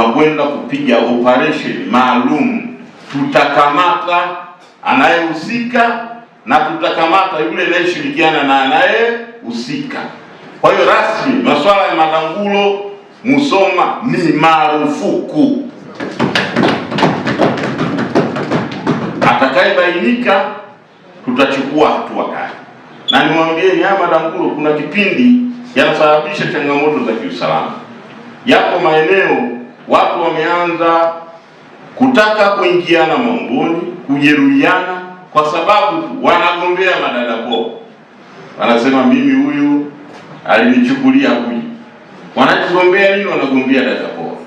tunakwenda kupiga operation maalum. Tutakamata anayehusika na tutakamata yule anayeshirikiana na anayehusika. Kwa hiyo rasmi masuala ya madangulo Musoma ni marufuku. Atakayebainika tutachukua hatua kali. Na niwaambieni, haya madangulo kuna kipindi yanasababisha changamoto za kiusalama. Yapo maeneo watu wameanza kutaka kuingiana mamboni, kujeruhiana kwa sababu wanagombea madadapo. Wanasema mimi huyu alinichukulia huyu. Wanagombea nini? Wanagombea dadapo.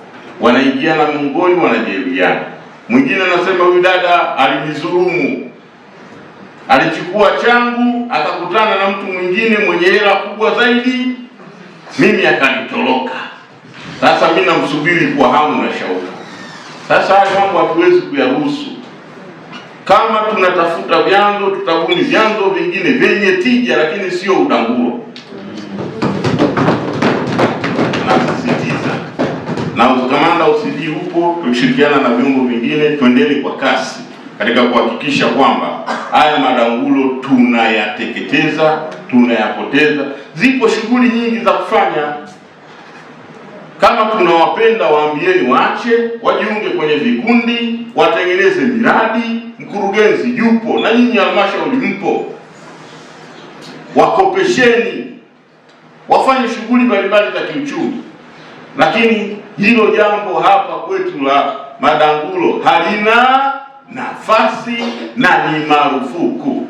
Wanaingiana mamboni, wanajeruhiana. Mwingine anasema huyu dada alinidhulumu, alichukua changu, akakutana na mtu mwingine mwenye hela kubwa zaidi, mimi akanitoroka. Sasa mimi namsubiri kwa hamu na shauku. Sasa haya mambo hatuwezi kuyaruhusu. Kama tunatafuta vyanzo, tutabuni vyanzo vingine vyenye tija, lakini sio udangulo. Nasisitiza, na kamanda OCD huko, tukishirikiana na vyombo vingine, tuendelee kwa kasi katika kuhakikisha kwamba haya madangulo tunayateketeza, tunayapoteza. Zipo shughuli nyingi za kufanya. Kama tunawapenda, waambieni waache, wajiunge kwenye vikundi, watengeneze miradi. Mkurugenzi yupo na nyinyi halmashauri mpo, wakopesheni, wafanye shughuli mbalimbali za kiuchumi. Lakini hilo jambo hapa kwetu la madangulo halina nafasi na ni marufuku.